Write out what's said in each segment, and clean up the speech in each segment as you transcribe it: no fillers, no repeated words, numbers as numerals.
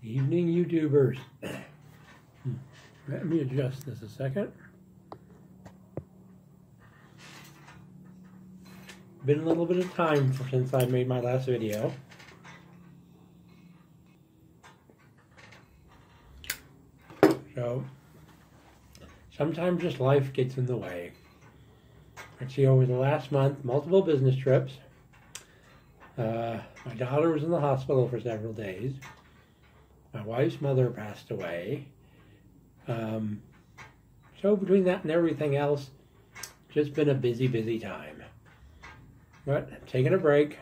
Evening, YouTubers. Let me adjust this a second. Been a little bit of time since I made my last video. So, sometimes just life gets in the way. Actually, over the last month, multiple business trips. My daughter was in the hospital for several days. My wife's mother passed away. So between that and everything else, just been a busy, busy time. But taking a break,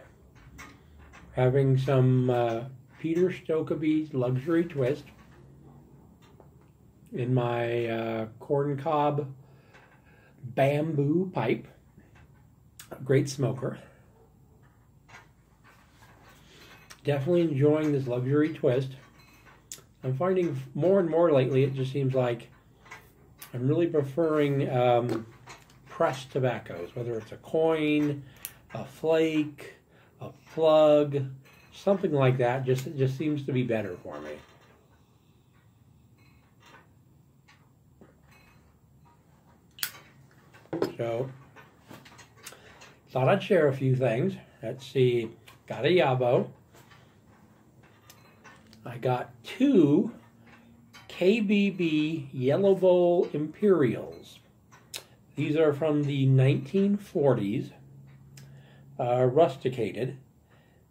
having some Peter Stokkebye's luxury twist in my corncob bamboo pipe. A great smoker. Definitely enjoying this luxury twist. I'm finding more and more lately, it just seems like I'm really preferring pressed tobaccos, whether it's a coin, a flake, a plug, something like that. It just seems to be better for me. So, thought I'd share a few things. Let's see, got a Yabo. I got two KBB Yellow Bowl Imperials. These are from the 1940s, rusticated.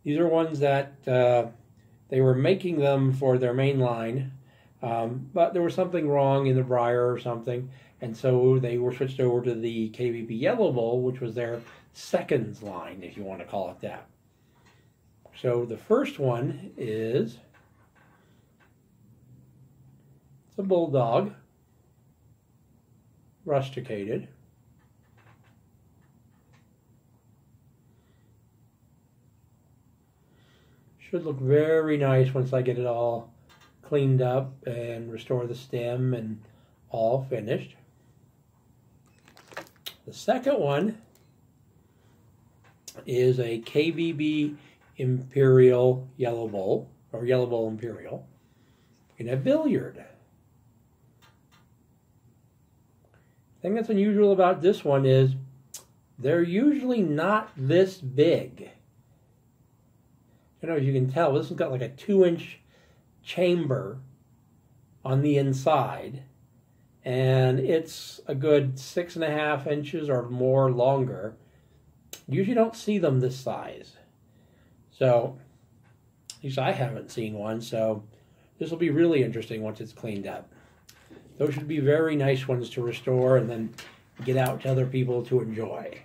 These are ones that they were making them for their main line, but there was something wrong in the briar or something, and so they were switched over to the KBB Yellow Bowl, which was their seconds line, if you want to call it that. So the first one is a bulldog, rusticated. Should look very nice once I get it all cleaned up and restore the stem and all finished. The second one is a KBB Imperial Yellow Bowl, or Yellow Bowl Imperial, in a billiard. The thing that's unusual about this one is they're usually not this big. As you can tell, this has got like a 2-inch chamber on the inside, and it's a good 6.5 inches or more longer. You usually don't see them this size. So, at least I haven't seen one, so this will be really interesting once it's cleaned up. Those should be very nice ones to restore and then get out to other people to enjoy.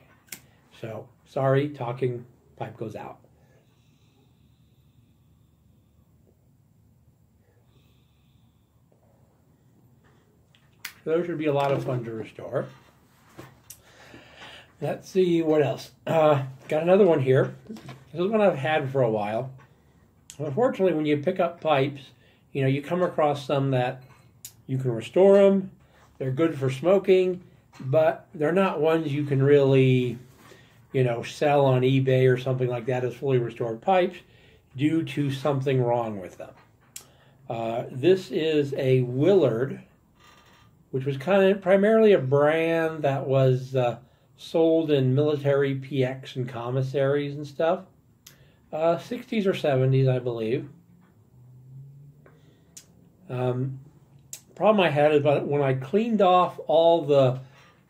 So, sorry, talking, pipe goes out. Those should be a lot of fun to restore. Let's see what else. Got another one here. This is one I've had for a while. Unfortunately, when you pick up pipes, you come across some that you can restore them. They're good for smoking, but they're not ones you can really, sell on eBay or something like that as fully restored pipes due to something wrong with them. This is a Willard, which was primarily a brand that was sold in military PX and commissaries and stuff. 60s or 70s, I believe. Problem I had is when I cleaned off all the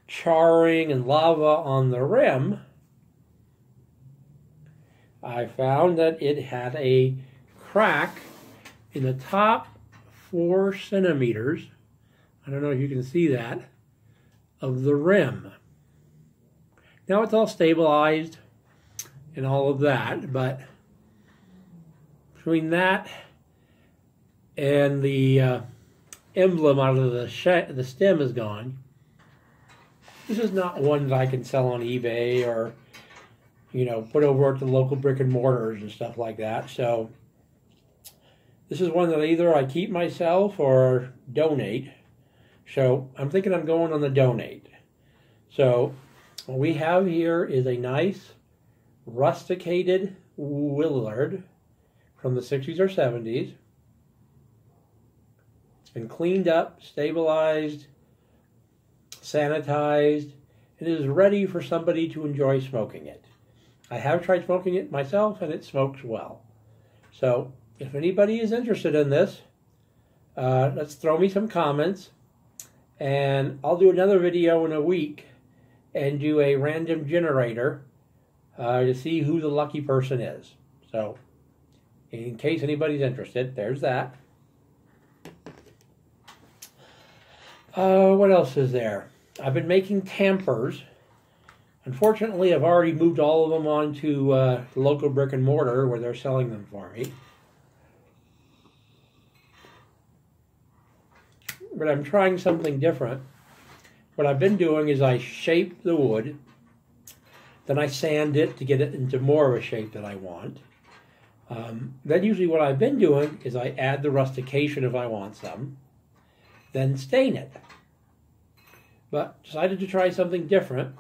charring and lava on the rim, I found that it had a crack in the top 4 centimeters. I don't know if you can see that, of the rim. Now it's all stabilized and all of that, but between that and the emblem out of the stem is gone, this is not one that I can sell on eBay or, put over at the local brick and mortars and stuff like that. So this is one that either I keep myself or donate. So I'm thinking I'm going on the donate. So what we have here is a nice rusticated Willard from the 60s or 70s. It's been cleaned up, stabilized, sanitized, and is ready for somebody to enjoy smoking it. I have tried smoking it myself, and it smokes well. So if anybody is interested in this, let's throw me some comments, and I'll do another video in a week and do a random generator to see who the lucky person is. So in case anybody's interested, there's that. What else is there? I've been making tampers. Unfortunately, I've already moved all of them onto the local brick and mortar where they're selling them for me. But I'm trying something different. What I've been doing is I shape the wood, then I sand it to get it into more of a shape that I want. Then usually what I've been doing is I add the rustication if I want some, then stain it. But decided to try something different.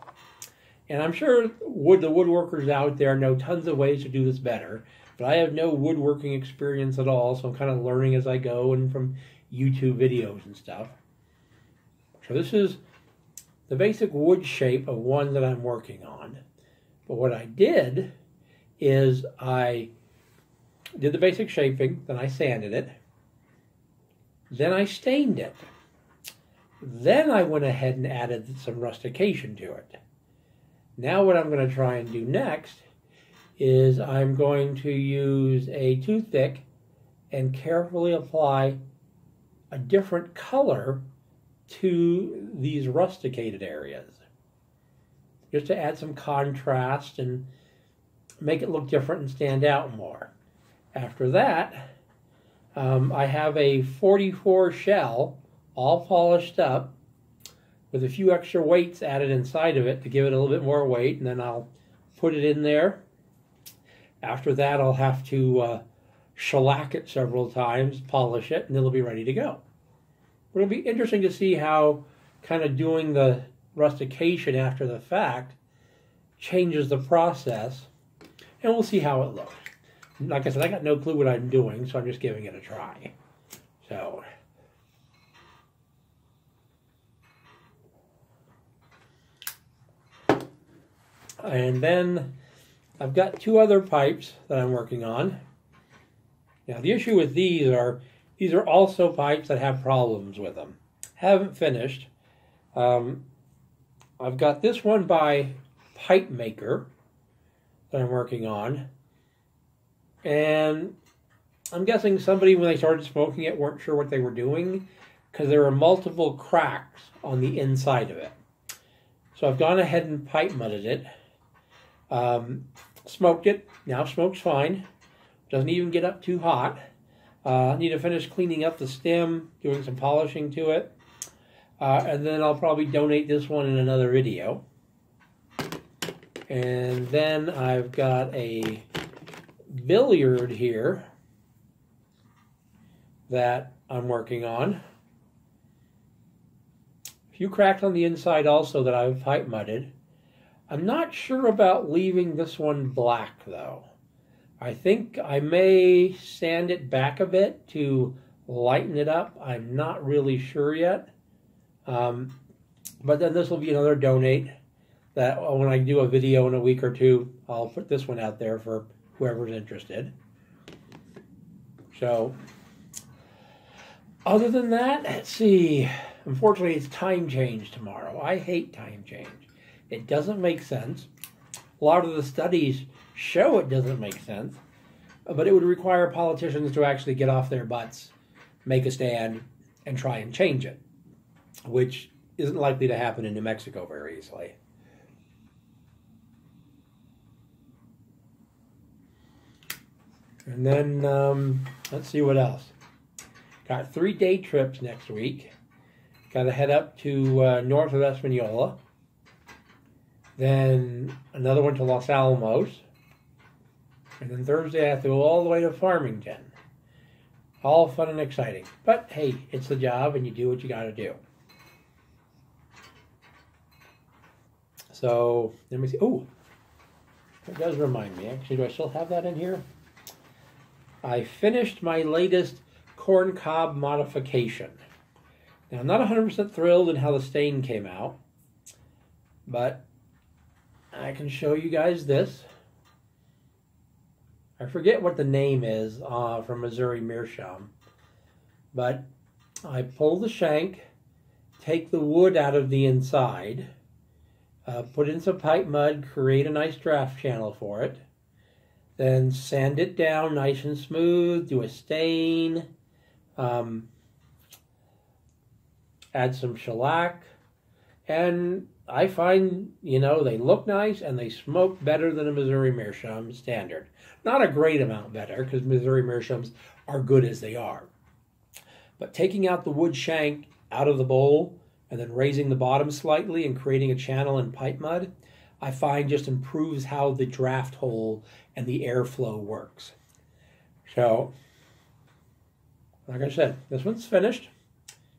And I'm sure the woodworkers out there know tons of ways to do this better. But I have no woodworking experience at all, so I'm kind of learning as I go and from YouTube videos and stuff. So this is the basic wood shape of one that I'm working on. But what I did is I did the basic shaping, then I sanded it, then I stained it. Then I went ahead and added some rustication to it. Now what I'm going to try and do next is I'm going to use a toothpick and carefully apply a different color to these rusticated areas, just to add some contrast and make it look different and stand out more. After that, I have a 44 shell all polished up with a few extra weights added inside of it to give it a little bit more weight, and then I'll put it in there. After that, I'll have to shellac it several times, polish it, and it'll be ready to go. It'll be interesting to see how kind of doing the rustication after the fact changes the process, and we'll see how it looks. Like I said, I got no clue what I'm doing, so I'm just giving it a try. So, and then I've got two other pipes that I'm working on. Now the issue with these are also pipes that have problems with them. Haven't finished. I've got this one by Pipe Maker that I'm working on. And I'm guessing somebody, when they started smoking it, weren't sure what they were doing, because there are multiple cracks on the inside of it. So I've gone ahead and pipe mudded it. Smoked it. Now smokes fine. Doesn't even get up too hot. I need to finish cleaning up the stem, doing some polishing to it. And then I'll probably donate this one in another video. And then I've got a billiard here that I'm working on. A few cracks on the inside also that I've pipe mudded. I'm not sure about leaving this one black though. I think I may sand it back a bit to lighten it up. I'm not really sure yet. But then this will be another donate that when I do a video in a week or two, I'll put this one out there for whoever's interested. So, other than that, let's see. Unfortunately, it's time change tomorrow. I hate time change. It doesn't make sense. A lot of the studies show it doesn't make sense, but it would require politicians to actually get off their butts, make a stand, and try and change it, which isn't likely to happen in New Mexico very easily. And then, let's see what else. Got 3 day trips next week. Got to head up to north of Espanola. Then another one to Los Alamos. And then Thursday I have to go all the way to Farmington. All fun and exciting. But hey, it's the job and you do what you got to do. So, let me see. Oh, that does remind me. Actually, do I still have that in here? I finished my latest corn cob modification. Now, I'm not 100% thrilled in how the stain came out, but I can show you guys this. I forget what the name is from Missouri Meerschaum, but I pull the shank, take the wood out of the inside, put in some pipe mud, create a nice draft channel for it, then sand it down nice and smooth, do a stain, add some shellac, and I find, you know, they look nice and they smoke better than a Missouri Meerschaum standard. Not a great amount better, because Missouri Meerschaums are good as they are. But taking out the wood shank out of the bowl and then raising the bottom slightly and creating a channel in pipe mud, I find just improves how the draft hole and the airflow works. So, like I said, this one's finished.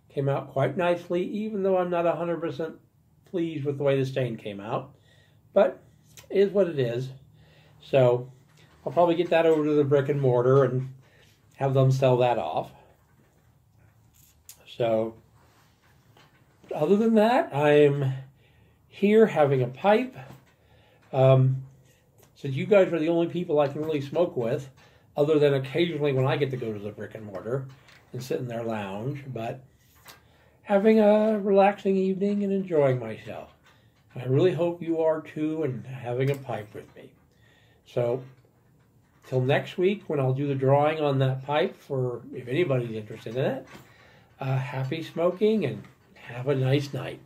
Came out quite nicely, even though I'm not 100% pleased with the way the stain came out. But it is what it is. So I'll probably get that over to the brick and mortar and have them sell that off. So other than that, I'm here having a pipe. Since you guys are the only people I can really smoke with, other than occasionally when I get to go to the brick and mortar and sit in their lounge, but having a relaxing evening and enjoying myself. I really hope you are too, and having a pipe with me. So, till next week when I'll do the drawing on that pipe, for if anybody's interested in it, happy smoking and have a nice night.